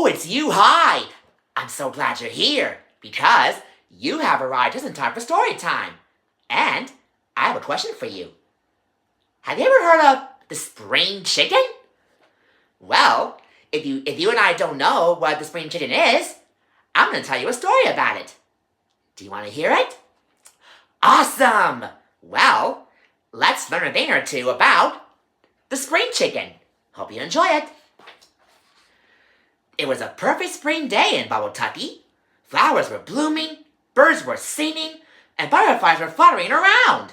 Oh, it's you. Hi. I'm so glad you're here because you have arrived just in time for story time. And I have a question for you. Have you ever heard of the spring chicken? Well, if you and I don't know what the spring chicken is, I'm going to tell you a story about it. Do you want to hear it? Awesome! Well, let's learn a thing or two about the spring chicken. Hope you enjoy it. It was a perfect spring day in bubbletucky. Flowers were blooming, birds were singing, and butterflies were fluttering around.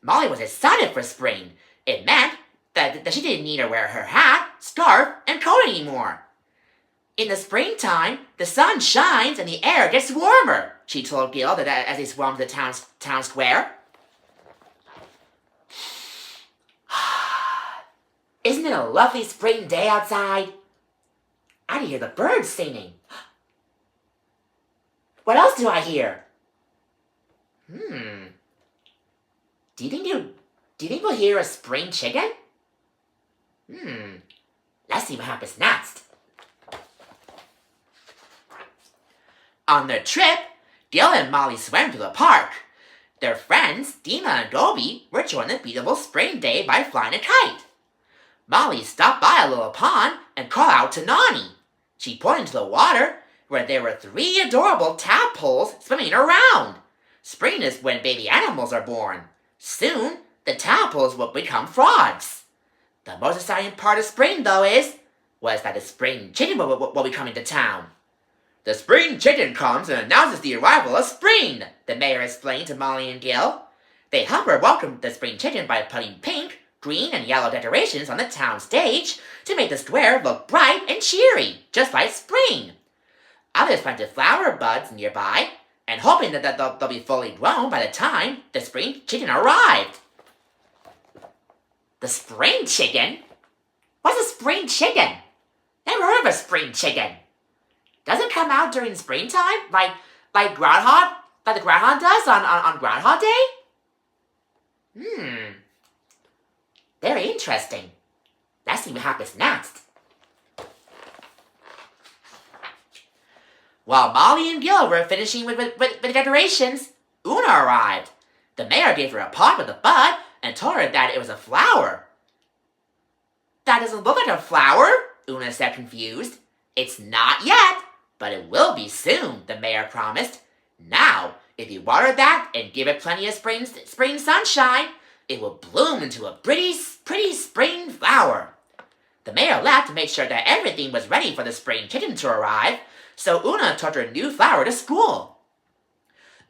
Molly was excited for spring. It meant that she didn't need to wear her hat, scarf, and coat anymore. In the springtime, the sun shines and the air gets warmer, she told Gil as they swarmed the town square. Isn't it a lovely spring day outside? I can hear the birds singing. What else do I hear? Do you think we'll hear a spring chicken? Let's see what happens next. On their trip, Gil and Molly swam to the park. Their friends, Dina and Gobi, were enjoying the beautiful spring day by flying a kite. Molly stopped by a little pond and called out to Nani. She pointed to the water where there were 3 adorable tadpoles swimming around. Spring is when baby animals are born. Soon, the tadpoles will become frogs. The most exciting part of spring, though, was that the spring chicken will be coming to town. The spring chicken comes and announces the arrival of spring, the mayor explained to Molly and Gil. They help her welcome the spring chicken by putting pink, green, and yellow decorations on the town stage to make the square look bright and cheery, just like spring. Others planted flower buds nearby, and hoping that they'll be fully grown by the time the spring chicken arrived. The spring chicken? What's a spring chicken? Never heard of a spring chicken. Does it come out during springtime, like the groundhog does on Groundhog Day? Very interesting. Let's see what happens next. While Molly and Gil were finishing with the decorations, Oona arrived. The mayor gave her a pot with a bud and told her that it was a flower. That doesn't look like a flower, Oona said, confused. It's not yet, but it will be soon, the mayor promised. Now, if you water that and give it plenty of spring sunshine, it will bloom into a pretty spring flower. The mayor left to make sure that everything was ready for the spring chicken to arrive, so Oona took her new flower to school.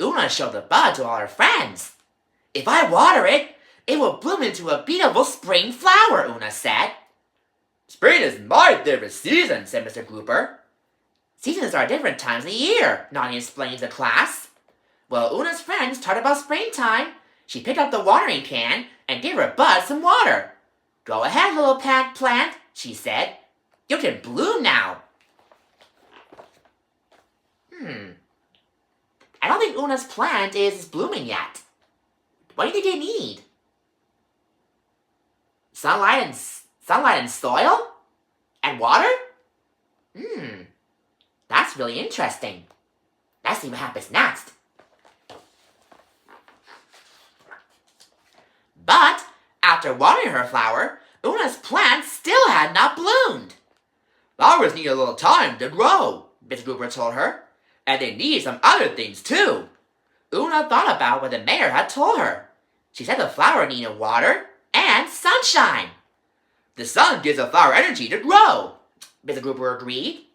Oona showed the bud to all her friends. If I water it, it will bloom into a beautiful spring flower, Oona said. Spring is my favorite season, said Mr. Grouper. Seasons are different times of the year, Nani explained to the class. While Oona's friends talked about springtime, she picked up the watering can and gave her bud some water. Go ahead, little plant, she said. You can bloom now. I don't think Oona's plant is blooming yet. What do you think they need? Sunlight and soil? And water? That's really interesting. Let's see what happens next. But after watering her flower, Oona's plant still had not bloomed. Flowers need a little time to grow, Mr. Grouper told her. And they need some other things too. Oona thought about what the mayor had told her. She said the flower needed water and sunshine. The sun gives a flower energy to grow, Mr. Grouper agreed.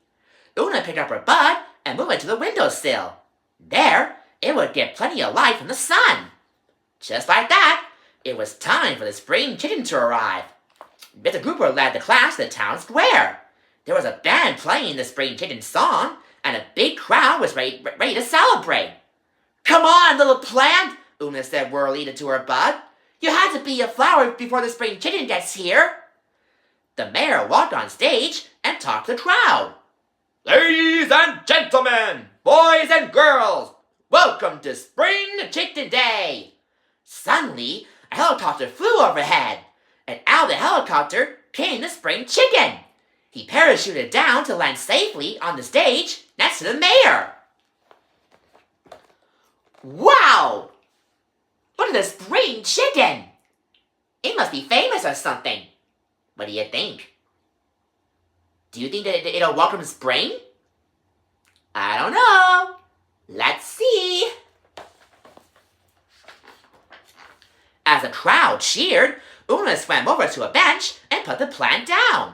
Oona picked up her bud and moved it to the windowsill. There, it would get plenty of light from the sun. Just like that, it was time for the spring chicken to arrive. Mr. Grouper led the class to the town square. There was a band playing the spring chicken song, and a big crowd was ready to celebrate. Come on, little plant, Oona said wearily to her bud. You have to be a flower before the spring chicken gets here. The mayor walked on stage and talked to the crowd. Ladies and gentlemen, boys and girls, welcome to Spring Chicken Day. Suddenly, a helicopter flew overhead, and out of the helicopter came the spring chicken. He parachuted down to land safely on the stage next to the mayor. Wow! Look at the spring chicken! It must be famous or something. What do you think? Do you think that it'll welcome spring? I don't know. Let's see. As the crowd cheered, Oona swam over to a bench and put the plant down.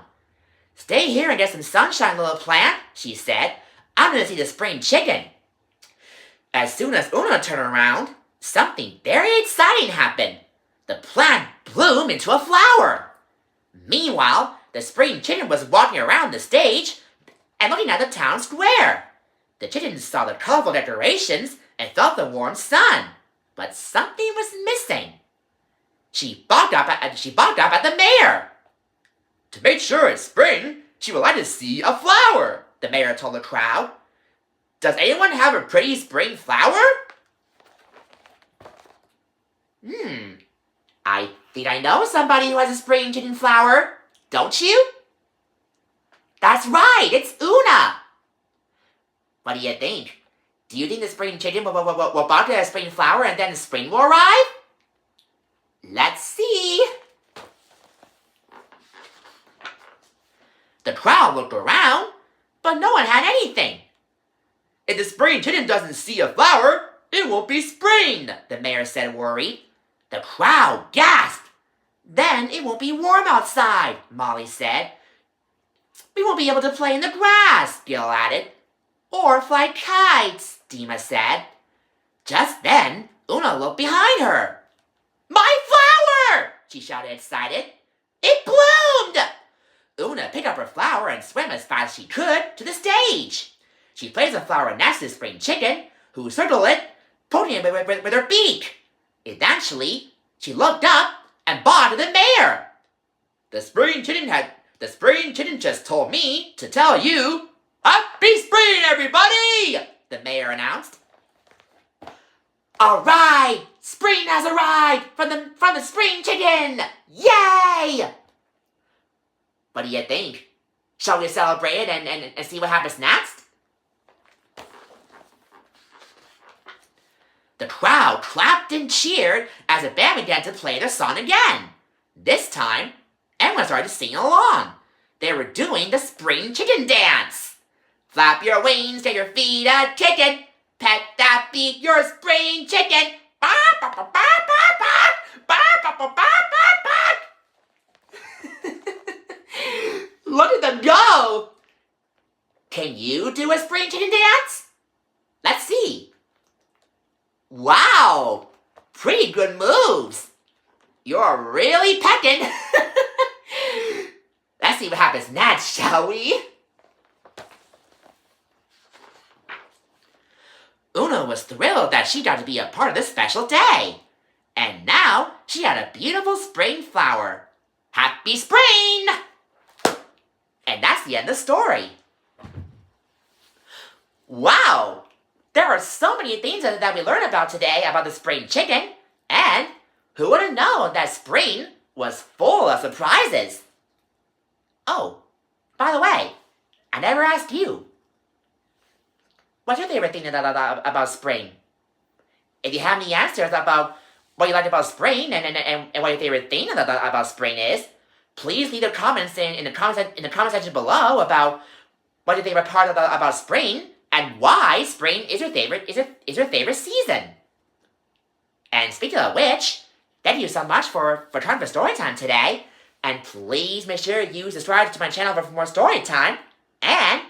Stay here and get some sunshine, little plant, she said. I'm going to see the spring chicken. As soon as Oona turned around, something very exciting happened. The plant bloomed into a flower. Meanwhile, the spring chicken was walking around the stage and looking at the town square. The chicken saw the colorful decorations and felt the warm sun, but something was missing. She bugged up at the mayor. To make sure it's spring, she would like to see a flower, the mayor told the crowd. Does anyone have a pretty spring flower? I think I know somebody who has a spring chicken flower. Don't you? That's right, it's Oona. What do you think? Do you think the spring chicken will bark at a spring flower and then spring will arrive? Let's see. The crowd looked around, but no one had anything. If the spring chicken doesn't see a flower, it won't be spring, the mayor said, worried. The crowd gasped. Then it won't be warm outside, Molly said. We won't be able to play in the grass, Gil added. Or fly kites, Dima said. Just then, Oona looked behind her. My flower! She shouted, excited. It bloomed! Oona picked up her flower and swam as fast as she could to the stage. She placed the flower next to the spring chicken, who circled it, poking it with her beak. Eventually, she looked up and bawed to the mayor. The spring chicken just told me to tell you, Happy Spring, everybody! The mayor announced. All right, spring has arrived from the spring chicken! Yay! What do you think? Shall we celebrate it and see what happens next? The crowd clapped and cheered as the band began to play their song again. This time, everyone started singing along. They were doing the spring chicken dance. Flap your wings, get your feet a kickin'. Pet that beat, your spring chicken. Look at them go! Can you do a spring chicken dance? Let's see. Wow! Pretty good moves. You're really pecking. Let's see what happens next, shall we? Oona was thrilled that she got to be a part of this special day. And now she had a beautiful spring flower. Happy spring! And that's the end of the story. Wow! There are so many things that we learned about today about the spring chicken. And who would have known that spring was full of surprises? Oh, by the way, I never asked you. What's your favorite thing about spring? If you have any answers about what you like about spring and what your favorite thing about spring is, please leave your comments in the comment section below about what your favorite part about spring and why spring is your favorite season. And speaking of which, thank you so much for coming for story time today. And please make sure you subscribe to my channel for more story time. And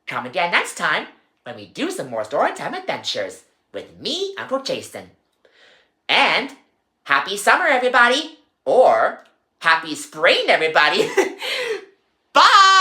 come again next time when we do some more story time adventures with me, Uncle Jason. And happy summer, everybody! Or happy spring, everybody! Bye!